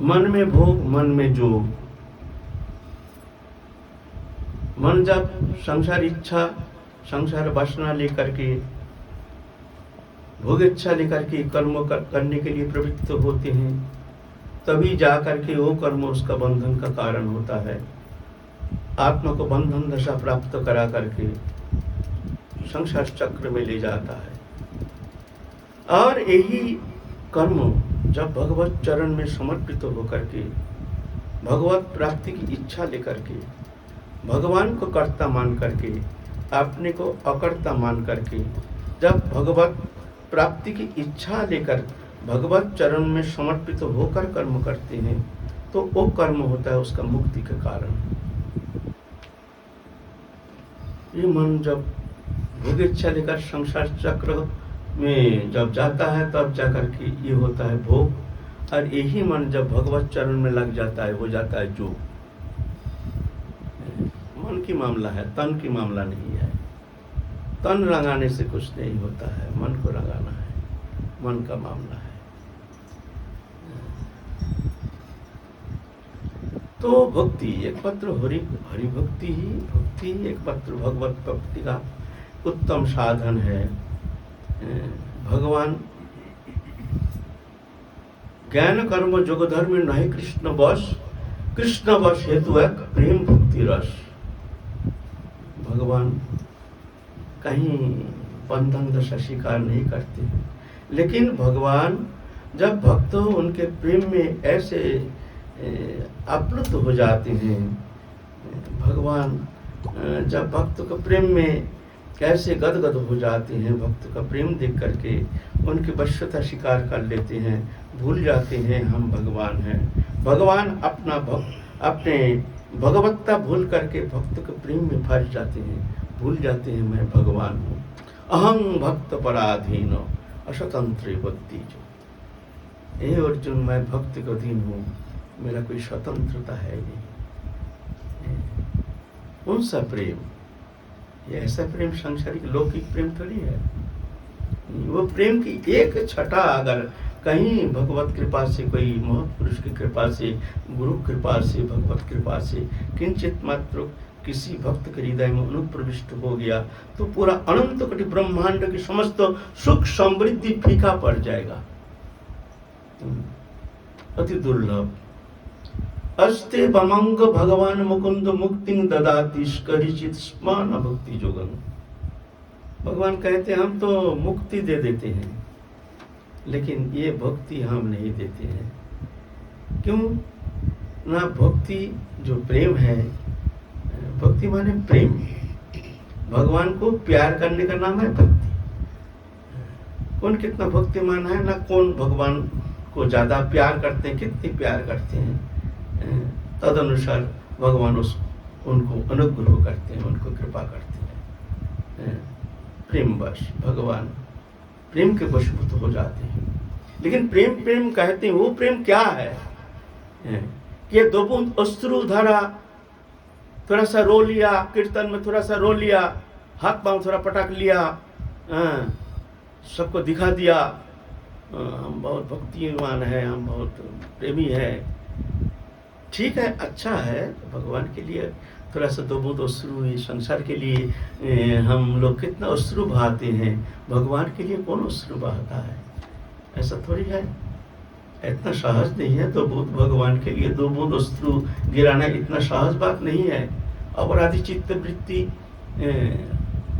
मन में भोग, मन में जोग। मन जब संसार इच्छा, संसार वासना लेकर के, भोग इच्छा लेकर के कर्म करने के लिए प्रवृत्त होते हैं, तभी जाकर के वो कर्म उसका बंधन का कारण होता है। आत्मा को बंधन दशा प्राप्त करा करके संसार चक्र में ले जाता है। और यही कर्म जब भगवत चरण में समर्पित होकर के, भगवत प्राप्ति की इच्छा लेकर के, भगवान को कर्ता मान करके, अपने को अकर्ता मान करके, जब भगवत प्राप्ति की इच्छा लेकर भगवत चरण में समर्पित होकर कर्म करते हैं, तो वो कर्म होता है उसका मुक्ति का कारण। ये मन जब भोग इच्छा लेकर संसार चक्र में जब जाता है, तब जाकर के ये होता है भोग। और यही मन जब भगवत चरण में लग जाता है, हो जाता है जोग। मन की मामला है, तन की मामला नहीं है। तन रंगाने से कुछ नहीं होता है, मन को रंगाना है, मन का मामला है। तो भक्ति एक पत्र हरि भक्ति ही एक पत्र भगवत भक्ति का उत्तम साधन है। भगवान ज्ञान कर्म जोग धर्म नहीं कृष्ण वश हेतु एक प्रेम भक्ति रस। भगवान कहीं बंधन दशा स्वीकार नहीं करते, लेकिन भगवान जब भक्त उनके प्रेम में ऐसे आप्लुत हो जाते हैं, भगवान जब भक्त को प्रेम में कैसे गदगद हो जाते हैं, भक्त का प्रेम देख करके उनकी वश्यता स्वीकार कर लेते हैं, भूल जाते हैं हम भगवान हैं। भगवान अपने भगवत्ता भूल करके भक्त के प्रेम में फंस जाते हैं, भूल जाते हैं मैं भगवान हूँ। अहं भक्त पराधीन अस्वतंत्र बुद्धि जो, हे अर्जुन मैं भक्त को अधीन हूँ, मेरा कोई स्वतंत्रता है नहीं। कौन सा प्रेम? ये ऐसा प्रेम सांसारिक लौकिक प्रेम थोड़ी है। वो प्रेम की एक छटा अगर कहीं भगवत कृपा से, कोई महापुरुष की कृपा से, गुरु कृपा से, भगवत कृपा से किंचित मात्र किसी भक्त के हृदय में अनुप्रविष्ट हो गया, तो पूरा अनंत कोटि ब्रह्मांड की समस्त सुख समृद्धि फीका पड़ जाएगा। अति दुर्लभ। अस्ते बमंग भगवान मुकुंद मुक्ति ददाति करिचित स्मान भक्ति जोगन। भगवान कहते हैं हम तो मुक्ति दे देते हैं, लेकिन ये भक्ति हम नहीं देते हैं। क्यों ना? भक्ति जो प्रेम है, भक्ति माने प्रेम, भगवान को प्यार करने का नाम है भक्ति। कौन कितना भक्तिमान है ना, कौन भगवान को ज्यादा प्यार करते हैं, कितने प्यार करते हैं, तद अनुसार भगवान उनको अनुग्रह करते हैं, उनको कृपा करते हैं। प्रेम वश भगवान प्रेम के वशीभूत हो जाते हैं। लेकिन प्रेम कहते हैं, वो प्रेम क्या है कि दो बूंद अश्रु धारा, थोड़ा सा रो लिया, कीर्तन में थोड़ा सा रो लिया, हाथ पांव थोड़ा पटक लिया, सबको दिखा दिया हम बहुत भक्तिमान है, हम बहुत प्रेमी है। ठीक है, अच्छा है, भगवान के लिए थोड़ा सा दो बूंद अश्रु, संसार के लिए हम लोग कितना अश्रु बहाते हैं, भगवान के लिए कौन अश्रु बहाता है? ऐसा थोड़ी है, इतना सहज नहीं है। दो बूंद भगवान के लिए दो बूंद अश्रु गिराना इतना सहज बात नहीं है। अपराधी चित्त वृत्ति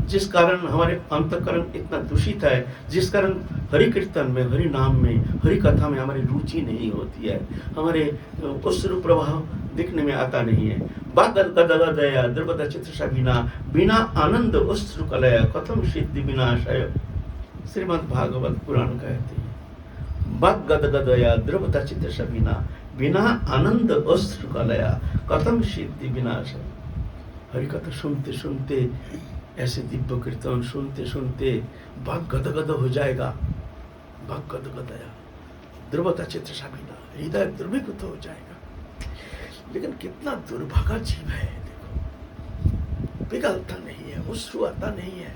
जिस कारण हमारे अंतःकरण इतना दूषित है, जिस कारण हरि कीर्तन में, हरि नाम में, हरि कथा में हमारी रुचि नहीं होती है, हमारे अश्रु प्रभाव दिखने में आता नहीं है। बादल कदल दया द्रवद चित्र बिना आनंद अश्रु कलया कथम सिद्धि विनाशय। श्रीमद् भागवत पुराण कहते हैं, बाग गदगदया द्रवद चित्र बिना आनंद अश्रु कलया कथम सिद्धि विनाशय। हरि कथा सुनते सुनते, ऐसे दिव्य कीर्तन सुनते सुनते भाग गदगद हो जाएगा, भाग गदगदया द्रवता चित्र साबिना, हृदय द्रवीभूत हो जाएगा। लेकिन कितना दुर्भागा जीव है, देखो, पिघलता नहीं है, अश्रु आता नहीं है,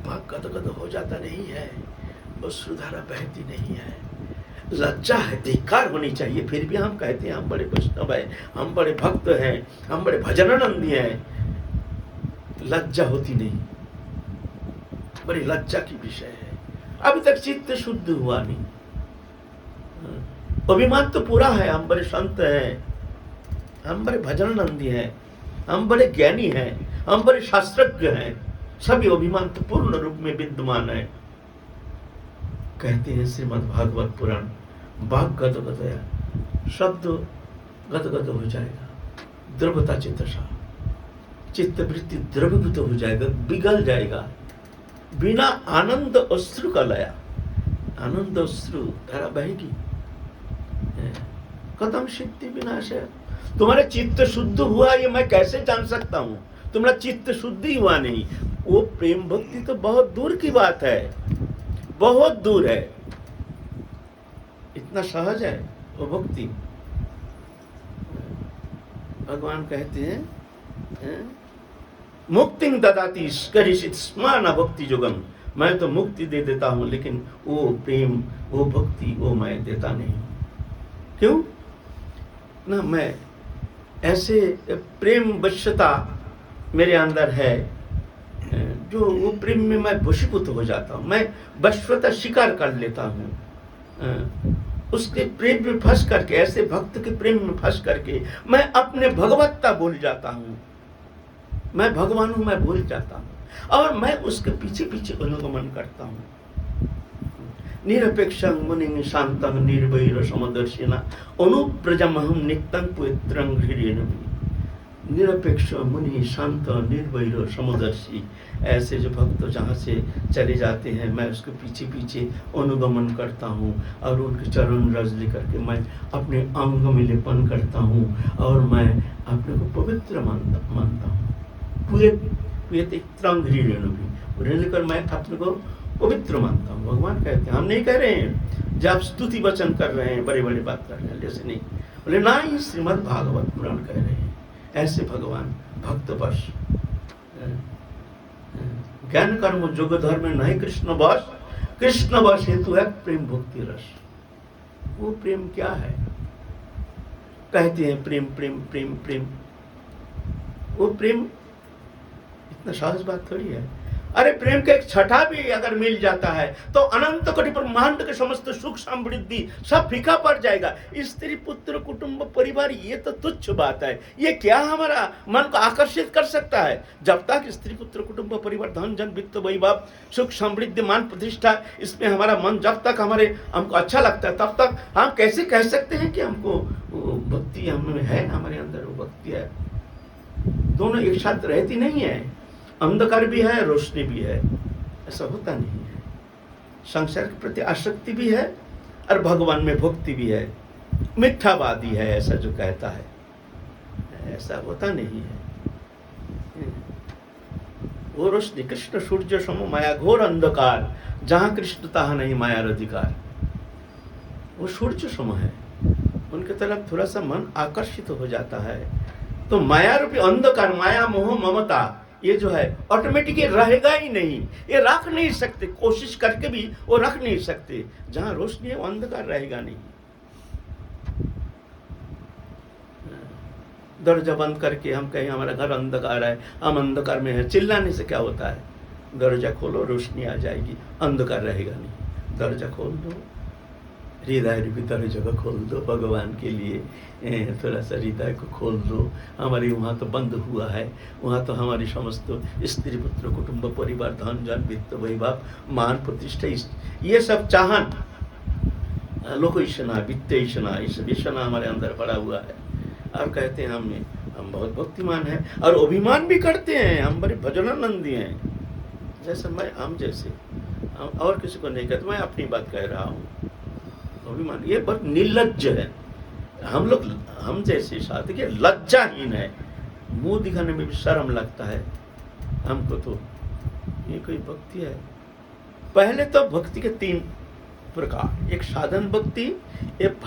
भाग गदगद हो जाता नहीं है, अश्रुधारा बहती नहीं है। लज्जा है, धिक्कार होनी चाहिए। फिर भी हम कहते हैं हम बड़े वैष्णव हैं, हम बड़े भक्त हैं, हम बड़े भजनानंदी हैं, लज्जा होती नहीं, बड़ी लज्जा की विषय है। अभी तक चित्त शुद्ध हुआ नहीं, अभिमान तो पूरा है, हम बड़े संत हैं, हम बड़े भजनानंदी हैं, हम बड़े ज्ञानी हैं, हम बड़े शास्त्रज्ञ हैं, सभी अभिमान तो पूर्ण रूप में विद्यमान है। कहते हैं श्रीमद् भागवत पुराण, वाक गद गदया, शब्द गद गद हो जाएगा, द्रवता चित्तसा, चित्त वृत्ति द्रवीभूत हो जाएगा, बिगल जाएगा, बिना आनंद अश्रु का लया, आनंद अश्रु धारा बहेगी, कदम सिद्धि विनाश है। तुम्हारा चित्त शुद्ध हुआ ये मैं कैसे जान सकता हूं? तुम्हारा चित्त शुद्धि हुआ नहीं, वो प्रेम भक्ति तो बहुत दूर की बात है, बहुत दूर है, इतना सहज है वो भक्ति। भगवान कहते हैं मुक्ति ददाति करिषित स्मरण भक्ति जुगम, मैं तो मुक्ति दे देता हूं, लेकिन वो प्रेम, वो भक्ति, वो मैं देता नहीं। क्यों ना? मैं ऐसे प्रेम वश्यता मेरे अंदर है, जो वो प्रेम में मैं वशीभूत हो जाता हूँ, मैं वश्यता स्वीकार कर लेता हूँ, उसके प्रेम में फंस करके, ऐसे भक्त के प्रेम में फंस करके मैं अपने भगवत्ता भूल जाता हूँ, मैं भगवान हूँ मैं भूल जाता हूँ, और मैं उसके पीछे पीछे अनुगमन करता हूँ। निरपेक्षं मुनिं शांतं निर्वैर समदर्शिना अनुप्रजमहं नित्यं पवित्रं हृदयेन। निरपेक्ष मुनि शांत निर्वैर समदर्शी, ऐसे जो भक्त जहाँ से चले जाते हैं मैं उसके पीछे पीछे अनुगमन करता हूँ, और उनके चरण रज लेकर के मैं अपने अंग में लेपन करता हूँ, और मैं अपने को पवित्र मानता हूँ। लेकर मैं अपने को पवित्र मानता हूँ। भगवान कहते हैं, हम नहीं कह रहे हैं जब आप स्तुति वचन कर रहे हैं, बड़े बड़े बात कर रहे हैं, जैसे नहीं बोले ना, ही श्रीमद् भागवत पुराण कह रहे हैं, ऐसे भगवान भक्त वश, ज्ञान कर्म जोग धर्म नहीं कृष्ण वश, कृष्ण वश हेतु है प्रेम भक्ति रस। वो प्रेम क्या है? कहते हैं प्रेम प्रेम प्रेम प्रेम, वो प्रेम इतना सहज बात थोड़ी है। अरे प्रेम का एक छठा भी अगर मिल जाता है तो अनंत कोटि ब्रह्मांड के समस्त सुख समृद्धि सब फीका पड़ जाएगा। स्त्री पुत्र कुटुंब परिवार ये तो तुच्छ बात है, ये क्या हमारा मन को आकर्षित कर सकता है? जब तक स्त्री पुत्र कुटुंब परिवार धन जन वित्त वैभव सुख समृद्धि मान प्रतिष्ठा इसमें हमारा मन जब तक हमको अच्छा लगता है, तब तक हम कैसे कह सकते हैं कि हमको भक्ति हमें है, हमारे अंदर वो भक्ति है। दोनों एक साथ रहती नहीं है, अंधकार भी है रोशनी भी है, ऐसा होता नहीं है। संसार के प्रति आसक्ति भी है और भगवान में भक्ति भी है। मिथ्यावादी है ऐसा जो कहता है, ऐसा होता नहीं है। वो रोशनी कृष्ण सूर्य सम माया घोर अंधकार, जहां कृष्ण तहां नहीं माया अधिकार। वो सूर्य सम है, उनके तरफ थोड़ा सा मन आकर्षित हो जाता है तो माया रूपी अंधकार, माया मोह ममता ये जो है ऑटोमेटिक रहेगा ही नहीं, ये रख नहीं सकते, कोशिश करके भी वो रख नहीं सकते। जहां रोशनी है वो अंधकार रहेगा नहीं। दरवाजा बंद करके हम कहें हमारा घर अंधकार है, हम अंधकार में है, चिल्लाने से क्या होता है? दरवाजा खोलो रोशनी आ जाएगी, अंधकार रहेगा नहीं। दरवाजा खोल दो, हृदय रूपी दरवाजा खोल दो, भगवान के लिए थोड़ा सा हृदय को खोल दो। हमारे वहाँ तो बंद हुआ है, वहाँ तो हमारी समस्त स्त्री पुत्र कुटुंब परिवार धन जन वित्त वैभव मान प्रतिष्ठा ये सब चाहन लोक ईशना वित्त ईशना इस विषना हमारे अंदर पड़ा हुआ है। और कहते हैं हम बहुत भक्तिमान हैं और अभिमान भी करते हैं, हम बड़े भजनानंदी हैं। जैसे मैं हम जैसे और किसी को नहीं कहते, मैं अपनी बात कह रहा हूँ। अभिमान ये बहुत निर्लज्ज है। हम लोग हम जैसे साधक के लज्जाहीन है, मुंह दिखाने में भी शर्म लगता है हमको। तो ये कोई भक्ति है? पहले तो भक्ति के 3 प्रकार, एक साधन भक्ति, एक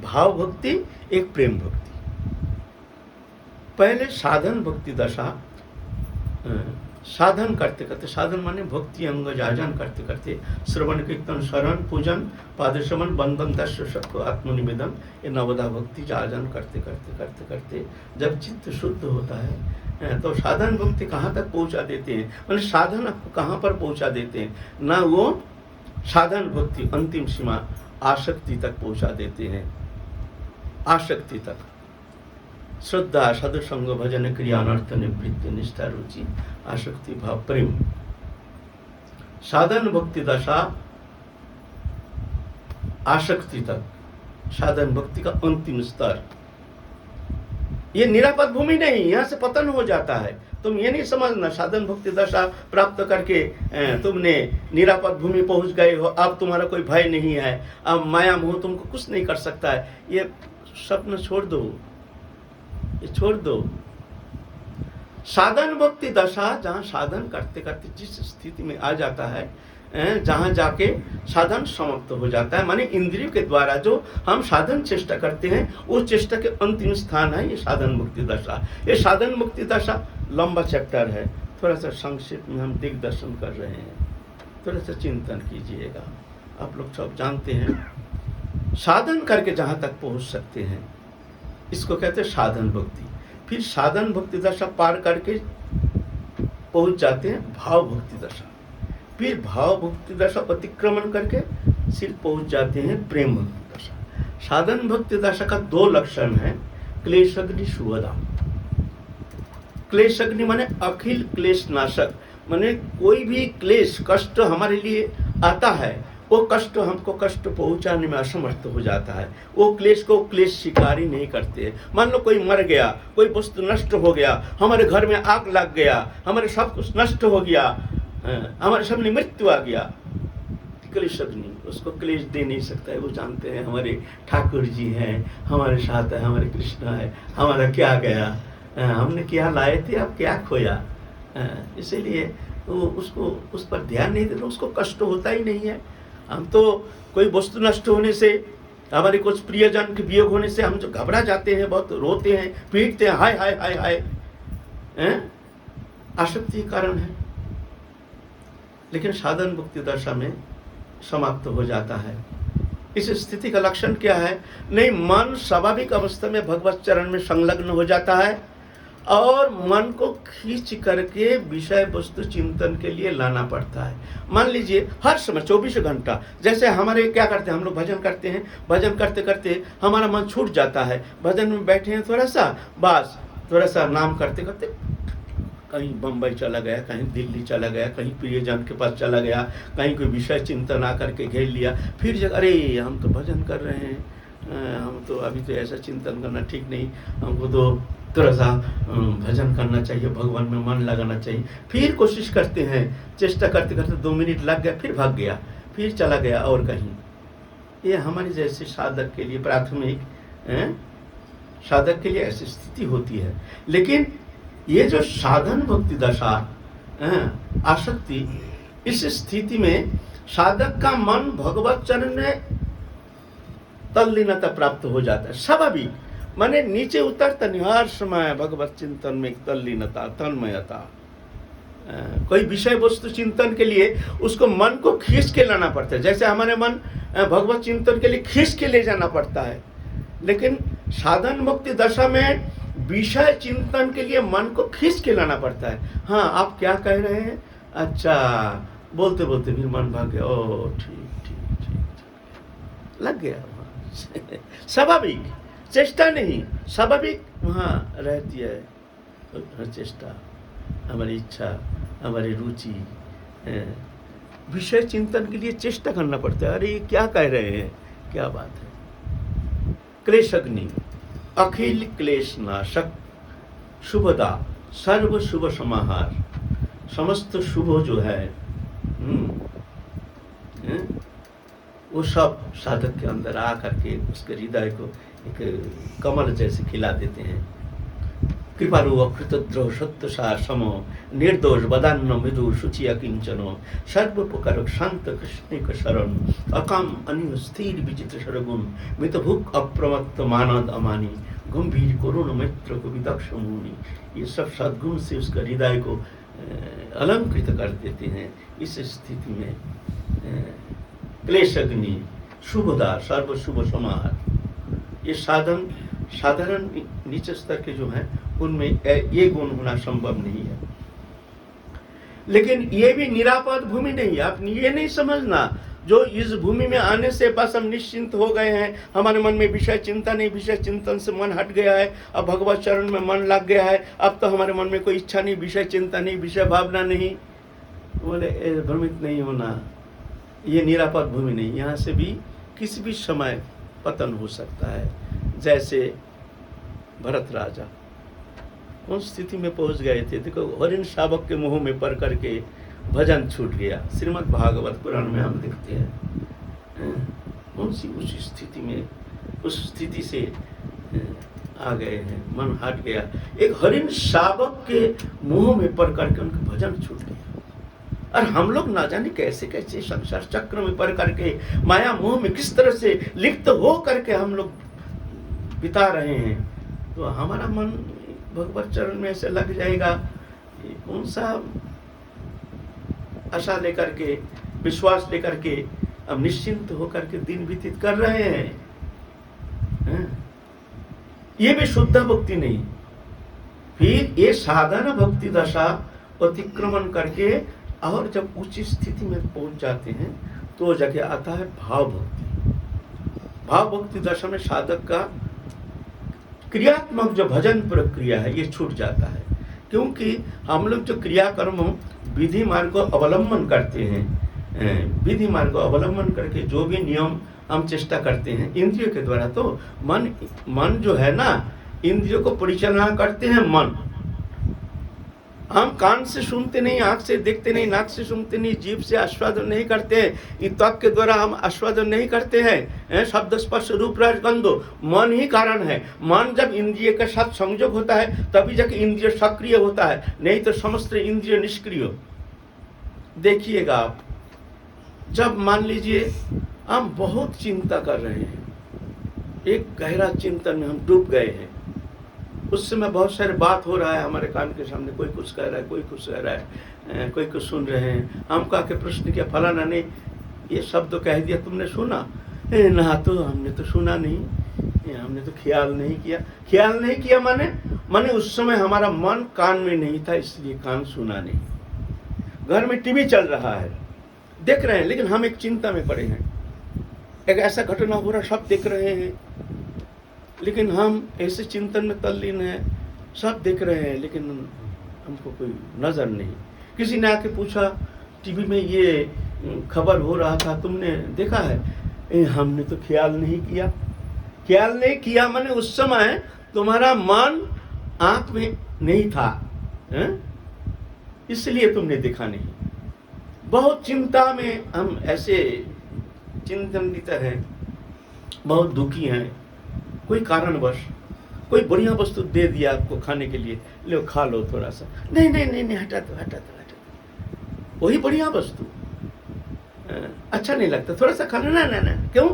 भाव भक्ति, एक प्रेम भक्ति। पहले साधन भक्ति दशा साधन करते करते, साधन माने भक्ति अंग जाजन करते करते, श्रवण कीर्तन शरण पूजन पादश्रवण बंधन दर्श सबको आत्मनिवेदन, ये नवदा भक्ति जाजन करते करते करते करते जब चित्त शुद्ध होता है तो साधन भक्ति कहाँ तक पहुँचा देते हैं, मतलब साधन आपको कहाँ पर पहुँचा देते हैं ना, वो साधन भक्ति अंतिम सीमा आसक्ति तक पहुँचा देते हैं, आसक्ति तक। श्रद्धा साधु संग भजन क्रिया अनर्थ निवृत्ति निष्ठा रुचि आसक्ति भाव प्रेम। साधन भक्ति दशा आसक्ति तक, साधन भक्ति का अंतिम स्तर। ये निरापद भूमि नहीं, यहाँ से पतन हो जाता है। तुम ये नहीं समझना साधन भक्ति दशा प्राप्त करके तुमने निरापद भूमि पहुंच गए हो, अब तुम्हारा कोई भय नहीं है, अब माया मोह तुमको कुछ नहीं कर सकता है। ये स्वप्न छोड़ दो, ये छोड़ दो। साधन भक्ति दशा जहाँ साधन करते करते जिस स्थिति में आ जाता है, जहाँ जाके साधन समाप्त हो जाता है, माने इंद्रियों के द्वारा जो हम साधन चेष्टा करते हैं उस चेष्टा के अंतिम स्थान है ये साधन मुक्ति दशा। ये साधन मुक्ति दशा लंबा चैप्टर है, थोड़ा सा संक्षिप्त में हम दिग्दर्शन कर रहे हैं, थोड़ा सा चिंतन कीजिएगा। आप लोग सब जानते हैं साधन करके जहाँ तक पहुँच सकते हैं इसको कहते हैं साधन भक्ति। फिर साधन भक्ति दशा पार करके पहुँच जाते हैं भाव भक्ति दशा, फिर भाव भक्ति दशा अतिक्रमण करके सिर्फ पहुंच जाते हैं प्रेम भक्ति दशा। साधन भक्ति दशा का दो लक्षण है, क्लेशग्नि शुभदा। क्लेशग्नि माने अखिल क्लेश नाशक, माने कोई भी क्लेश कष्ट हमारे लिए आता है वो कष्ट हमको कष्ट पहुंचाने में असमर्थ हो जाता है। वो क्लेश को क्लेश शिकारी नहीं करते। मान लो कोई मर गया, कोई वस्तु नष्ट हो गया, हमारे घर में आग लग गया, हमारे सब कुछ नष्ट हो गया, हमारे सामने मृत्यु आ गया, क्लेशग्नि उसको क्लेश दे नहीं सकता है। वो जानते हैं हमारे ठाकुर जी हैं, हमारे साथ है, हमारे कृष्ण है, हमारा क्या गया, हमने क्या लाए थे अब क्या खोया। इसीलिए वो उसको उस पर ध्यान नहीं देते, उसको कष्ट होता ही नहीं है। हम तो कोई वस्तु नष्ट होने से, हमारे कुछ प्रियजन के वियोग होने से हम जो घबरा जाते हैं, बहुत रोते हैं, पीटते हैं, हाय हाय हाय हाय, आसक्ति कारण है। लेकिन साधन मुक्ति दशा में समाप्त हो जाता है। इस स्थिति का लक्षण क्या है? नहीं, मन स्वाभाविक अवस्था में भगवत चरण में संलग्न हो जाता है और मन को खींच करके विषय वस्तु चिंतन के लिए लाना पड़ता है। मान लीजिए हर समय 24 घंटा, जैसे हमारे क्या करते हैं हम लोग, भजन करते हैं, भजन करते करते हमारा मन छूट जाता है, भजन में बैठे हैं थोड़ा सा, बस थोड़ा सा नाम करते करते कहीं बम्बई चला गया, कहीं दिल्ली चला गया, कहीं प्रियजन के पास चला गया, कहीं कोई विषय चिंतन आकर के घेर लिया, फिर जब अरे हम तो भजन कर रहे हैं, हम तो अभी तो ऐसा चिंतन करना ठीक नहीं, हमको तो थोड़ा सा भजन करना चाहिए, भगवान में मन लगाना चाहिए। फिर कोशिश करते हैं, चेष्टा करते करते 2 मिनट लग गया, फिर भाग गया, फिर चला गया और कहीं। ये हमारे जैसे साधक के लिए, प्राथमिक साधक के लिए ऐसी स्थिति होती है। लेकिन ये जो साधन भक्ति दशा आसक्ति, इस स्थिति में साधक का मन भगवत चरण में तल्लीनता प्राप्त हो जाता है, स्वाभाविक। माने नीचे उतरता नहीं, हर समय भगवत चिंतन में तल्लीनता, तन्मयता। कोई विषय वस्तु चिंतन के लिए उसको मन को खींच के लाना पड़ता है, जैसे हमारे मन भगवत चिंतन के लिए खींच के ले जाना पड़ता है। लेकिन साधन मुक्ति दशा में विषय चिंतन के लिए मन को खींच के लाना पड़ता है। हाँ, आप क्या कह रहे हैं, अच्छा, बोलते बोलते फिर मन भाग गया, ओ ठीक ठीक ठीक लग गया। स्वाभाविक चेष्टा नहीं, स्वाभाविक वहाँ रहती है हर चेष्टा, हमारी इच्छा, हमारी रुचि। विषय चिंतन के लिए चेष्टा करना पड़ता है। अरे क्या कह रहे हैं, क्या बात है। क्लेशग्नि अखिल क्लेश नाशक, शुभदा सर्व शुभ समाहार, समस्त शुभ जो है वो सब साधक के अंदर आ करके उसके हृदय को एक कमल जैसे खिला देते हैं। कृपालु अकृतद्रोह सत्य सार समो, निर्दोष बदान्न मृदु शुचि अकिंचनो, सर्वोपकारक शांत कृष्ण शरण, अकाम अनिल स्थिर विचित्र सरगुण, मितभुक अप्रमत्त मानद अमानी, गंभीर करुण मित्र को विदक्ष मुनि। ये सब सद्गुण से उसका हृदय को अलंकृत कर देते हैं। इस स्थिति में क्लेश अग्नि, शुभदा, सर्व शुभ समार, ये साधारण नीचे स्तर के जो हैं उनमें ये गुण होना संभव नहीं है। लेकिन ये भी निरापद भूमि नहीं है। आप ये नहीं समझना जो इस भूमि में आने से बस हम निश्चिंत हो गए हैं, हमारे मन में विषय चिंता नहीं, विषय चिंतन से मन हट गया है, अब भगवत चरण में मन लग गया है, अब तो हमारे मन में कोई इच्छा नहीं, विषय चिंता नहीं, विषय भावना नहीं। बोले भ्रमित नहीं होना, ये निरापद भूमि नहीं, यहाँ से भी किसी भी समय पतन हो सकता है। जैसे भरत राजा उन स्थिति में पहुंच गए थे, देखो हरिण शावक के मुंह में पड़ करके भजन छूट गया। श्रीमद् भागवत पुराण में हम देखते हैं उनसी उस स्थिति में, उस स्थिति से आ गए हैं, मन हट गया। एक हरिण शावक के मुंह में पड़ करके उनका भजन छूट गया। और हम लोग ना जाने कैसे कैसे संसार चक्र में पड़ करके माया मोह में किस तरह से लिप्त हो करके हम लोग बिता रहे हैं। तो हमारा मन भगवत चरण में ऐसे लग जाएगा, कौन सा आशा लेकर के, विश्वास लेकर के अब निश्चिंत होकर के दिन व्यतीत कर रहे हैं। ये भी शुद्ध भक्ति नहीं। फिर ये साधन भक्ति दशा अतिक्रमण करके और जब उच्च स्थिति में पहुंच जाते हैं तो जगह आता है भाव भक्ति। भाव भक्ति दशा में साधक का क्रियात्मक जो भजन प्रक्रिया है ये छूट जाता है, क्योंकि हम लोग जो क्रियाकर्म विधि मार्ग को अवलंबन करते हैं, विधि मार्ग को अवलंबन करके जो भी नियम हम चेष्टा करते हैं इंद्रियों के द्वारा, तो मन जो है ना, इंद्रियों को परिचालना करते हैं मन। हम कान से सुनते नहीं, आंख से देखते नहीं, नाक से सुनते नहीं, जीभ से आस्वादन नहीं करते हैं, त्वक के द्वारा हम आस्वादन नहीं करते हैं, शब्द स्पर्श रूप रस गंधो, मन ही कारण है। मन जब इंद्रिय के साथ संयोग होता है तभी जाके इंद्रिय सक्रिय होता है, नहीं तो समस्त इंद्रिय निष्क्रिय। देखिएगा आप, जब मान लीजिए हम बहुत चिंता कर रहे हैं, एक गहरा चिंतन में हम डूब गए हैं, उस समय बहुत सारे बात हो रहा है हमारे कान के सामने, कोई कुछ कह रहा है, कोई कुछ कह रहा है, कोई कुछ सुन रहे हैं। हम कहा के प्रश्न किया, फलाना ने ये शब्द कह दिया, तुमने सुना? ना, तो हमने तो सुना नहीं, हमने तो ख्याल नहीं किया। ख्याल नहीं किया माने उस समय हमारा मन कान में नहीं था, इसलिए कान सुना नहीं। घर में टीवी चल रहा है, देख रहे हैं, लेकिन हम एक चिंता में पड़े हैं, एक ऐसा घटना हो रहा, सब देख रहे हैं, लेकिन हम ऐसे चिंतन में तल्लीन हैं, सब देख रहे हैं, लेकिन हमको कोई नजर नहीं। किसी ने आके पूछा, टीवी में ये खबर हो रहा था, तुमने देखा है? हमने तो ख्याल नहीं किया। ख्याल नहीं किया माने उस समय तुम्हारा मन आंख में नहीं था, इसलिए तुमने देखा नहीं। बहुत चिंता में हम ऐसे चिंतनित हैं, बहुत दुखी हैं, कोई कारणवश कोई बढ़िया वस्तु दे दिया आपको खाने के लिए, लो खा लो थोड़ा सा, नहीं नहीं नहीं नहीं, हटा दो। वही बढ़िया वस्तु अच्छा नहीं लगता, थोड़ा सा खाना, ना। क्यों?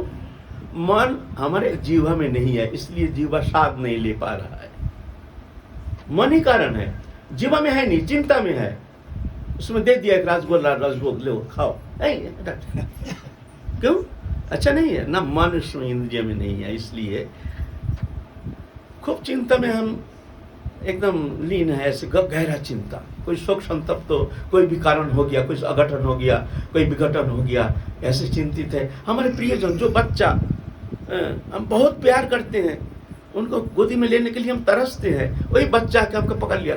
मन हमारे जीवा में नहीं है, इसलिए जीवा स्वाद नहीं ले पा रहा है। मन ही कारण है, जीवा में है नहीं, चिंता में है। उसमें दे दिया एक रसभोग, लो खाओ, क्यों? अच्छा नहीं है ना, मन उसमें इंद्रिय में नहीं है, इसलिए खूब चिंता में हम एकदम लीन है, ऐसे गहरा चिंता। कोई शोक संतप्त तो कोई भी कारण हो गया, कोई अघटन हो गया, कोई विघटन हो गया, ऐसे चिंतित है। हमारे प्रियजन जो बच्चा हम बहुत प्यार करते हैं, उनको गोदी में लेने के लिए हम तरसते हैं, वही बच्चा के हमको पकड़ लिया,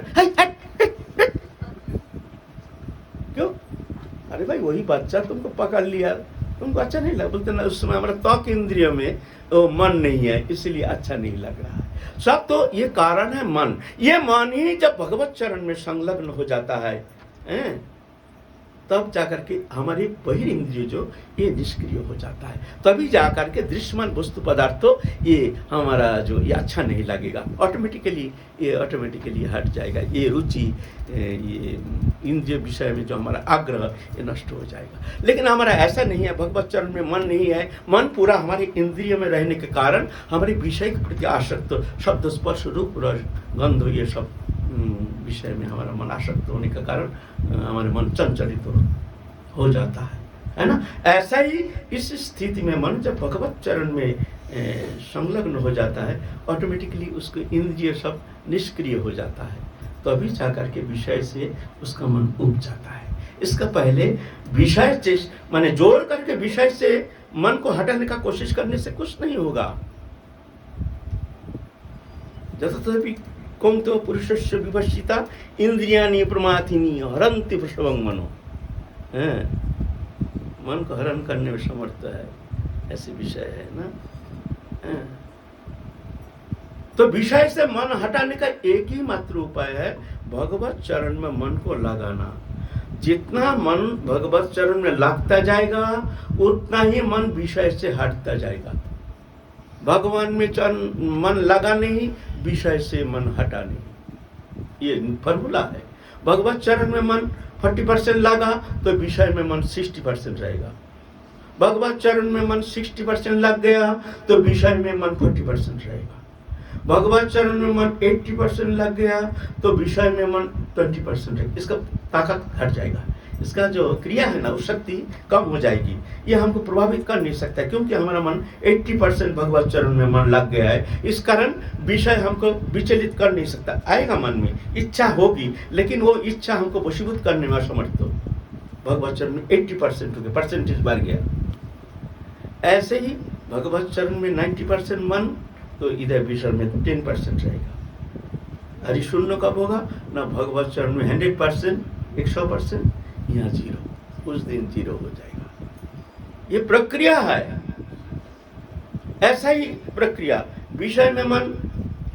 क्यों? अरे भाई वही बच्चा तुमको पकड़ लिया, तुमको अच्छा नहीं लगा? बोलते ना, उस समय हमारा त्वक इंद्रिय में वो मन नहीं है, इसलिए अच्छा नहीं लग रहा है। सब तो ये कारण है मन। ये मन ही जब भगवत चरण में संलग्न हो जाता है, तब जाकर के हमारी बहिर्इंद्रिय जो ये निष्क्रिय हो जाता है, तभी जाकर के दृश्यमान वस्तु पदार्थ तो ये हमारा जो ये अच्छा नहीं लगेगा, ऑटोमेटिकली हट जाएगा। ये रुचि, ये इंद्रिय विषय में जो हमारा आग्रह, ये नष्ट हो जाएगा। लेकिन हमारा ऐसा नहीं है, भगवत चरण में मन नहीं है, मन पूरा हमारे इंद्रिय में रहने के कारण हमारे विषय के प्रति आसक्त, शब्द स्पर्श रूप रस गंध, ये सब विषय में हमारा मन आसक्त होने के कारण हमारे मन चंचलित हो जाता है ना। ऐसा ही इस स्थिति में मन जब भगवत चरण में संलग्न हो जाता है, ऑटोमेटिकली उसको इंद्रिय सब निष्क्रिय हो जाता है, तो अभी जाकर के विषय से उसका मन उब जाता है। इसका पहले विषय से माने जोड़ करके विषय से मन को हटाने का कोशिश करने से कुछ नहीं होगा। जततपि कौन्तो पुरुषस्य विवशिता इंद्रियाणि प्रमाथिनी हरन्ति वृषभं मनो, मन को हरण करने में समर्थ है, ऐसे विषय है ना। तो विषय से मन हटाने का एक ही मात्र उपाय है, भगवत चरण में मन को लगाना। जितना मन भगवत चरण में लगता जाएगा उतना ही मन विषय से हटता जाएगा। भगवान में मन लगा नहीं, विषय से मन हटा नहीं, ये फॉर्मूला है। भगवत चरण में मन 40% लगा तो विषय में मन 60% रहेगा। भगवत चरण में मन 60% लग गया तो विषय में मन 40% रहेगा। भगवत चरण में मन 80% लग गया तो विषय में मन 20% रहेगा। इसका ताकत घट जाएगा, इसका जो क्रिया है ना वो शक्ति कम हो जाएगी। ये हमको प्रभावित कर नहीं सकता क्योंकि हमारा मन 80% भगवत चरण में मन लग गया है। इस कारण विषय हमको विचलित कर नहीं सकता। आएगा मन में इच्छा होगी, लेकिन वो इच्छा हमको वशीभूत करने में असमर्थ हो। भगवत चरण में 80% हो गया, परसेंटेज बढ़ गया। ऐसे ही भगवत चरण में 90% मन, तो इधर विषय में 10% रहेगा। अरे शून्य कब होगा ना, भगवत चरण में 100%, 100%, यहाँ 0, उस दिन 0 हो जाएगा। ये प्रक्रिया है, ऐसा ही प्रक्रिया। विषय में मन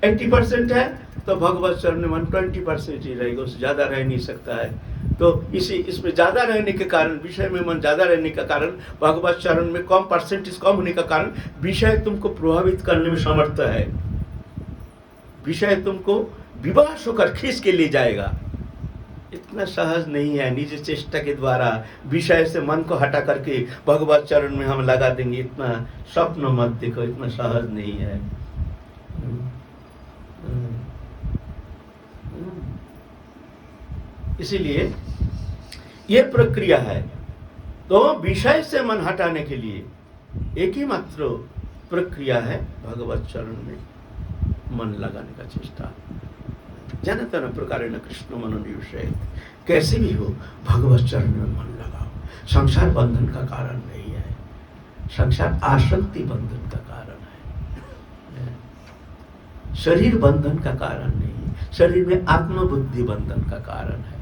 80% है तो भगवत चरण में मन 20% ही रहेगा, उससे ज्यादा रह नहीं सकता है। तो इसमें ज्यादा रहने के कारण, विषय में मन ज्यादा रहने के कारण, भगवत चरण में कम परसेंटेज कम होने का कारण विषय तुमको प्रभावित करने में समर्थ है। विषय तुमको विवश होकर खींच के ले जाएगा। इतना सहज नहीं है निज चेष्टा के द्वारा विषय से मन को हटा करके भगवत चरण में हम लगा देंगे। इतना स्वप्न मत देखो, इतना सहज नहीं है। इसीलिए ये प्रक्रिया है। तो विषय से मन हटाने के लिए एक ही मात्र प्रक्रिया है, भगवत चरण में मन लगाने का चेष्टा। जन तन प्रकार न कृष्ण मनोनिवेशयेत्, कैसे भी हो भगवत चरण में मन लगाओ। संसार बंधन का कारण नहीं है, संसार आसक्ति बंधन का कारण है। शरीर बंधन का कारण नहीं, शरीर में आत्मबुद्धि बंधन का कारण है।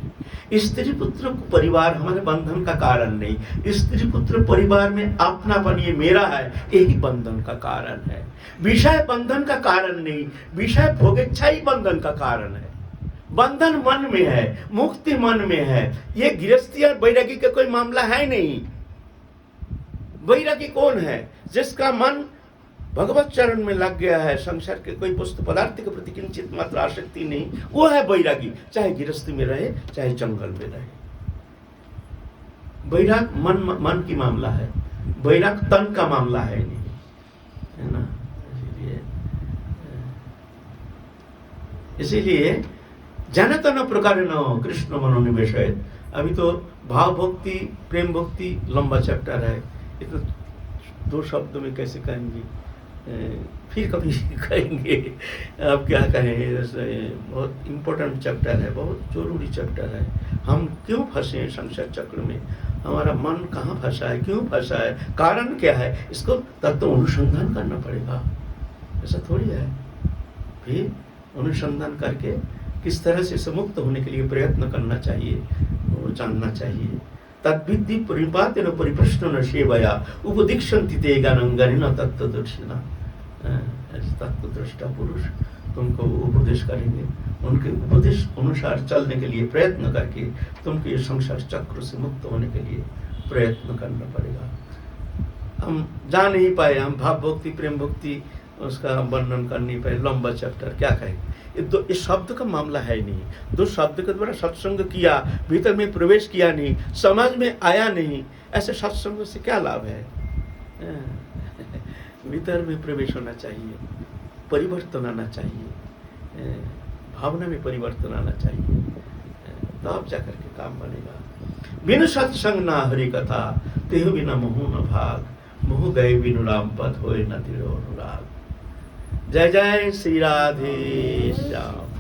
स्त्री पुत्र परिवार हमारे बंधन का कारण नहीं, स्त्री पुत्र परिवार में अपनापन ये मेरा है, यही बंधन का कारण है। विषय बंधन का कारण नहीं, विषय भोगेच्छा ही बंधन का कारण है। बंधन मन में है, मुक्ति मन में है। ये गृहस्थी और वैरागी का कोई मामला है नहीं। वैरागी कौन है? जिसका मन भगवत चरण में लग गया है, संसार के कोई वस्तु पदार्थ के प्रति किंचित मात्र आसक्ति नहीं, वो है वैरागी। चाहे गृहस्थी में रहे, चाहे जंगल में रहे। वैराग मन की मामला है, वैराग तन का मामला है नहीं, है ना। इसीलिए जनत न प्रकार न कृष्ण मनोनिवेशयेत्। अभी तो भाव भक्ति, प्रेम भक्ति लंबा चैप्टर है, इतना 2 शब्दों में कैसे कहेंगे, फिर कभी कहेंगे। अब क्या कहें, बहुत इम्पोर्टेंट चैप्टर है, बहुत जरूरी चैप्टर है। हम क्यों फंसे हैं संसार चक्र में, हमारा मन कहाँ फंसा है, क्यों फंसा है, कारण क्या है, इसको तत्व अनुसंधान करना पड़ेगा। ऐसा थोड़ी है। फिर अनुसंधान करके किस तरह से इसे मुक्त होने के लिए प्रयत्न करना चाहिए, वो जानना चाहिए। तद्विद्धि परिपातेन परिप्रश्नेन सेवया उपदीक्षन्ति ते ज्ञानंगरेण तत्त्वदर्शिनः। तत्वदृष्टा पुरुष तुमको उपदेश करेंगे, उनके उपदेश अनुसार चलने के लिए प्रयत्न करके तुमको ये संसार चक्र से मुक्त होने के लिए प्रयत्न करना पड़ेगा। हम जा नहीं पाए, हम भाव भक्ति प्रेम भक्ति उसका वर्णन कर नहीं पाए, लंबा चैप्टर क्या कहेंगे। इस शब्द का मामला है नहीं, 2 शब्द के द्वारा सत्संग किया, भीतर में प्रवेश किया नहीं, समझ में आया नहीं, ऐसे सत्संग से क्या लाभ है। भीतर में प्रवेश होना चाहिए, परिवर्तन आना चाहिए, भावना में परिवर्तन आना चाहिए, तब जाकर के काम बनेगा। बिनु सत्संग ना हरि कथा, तेहु बिना मोहु न भाग, मोह गए बिनु राम पद होए न दृढ़ अनुराग। जय जय श्री राधे श्याम।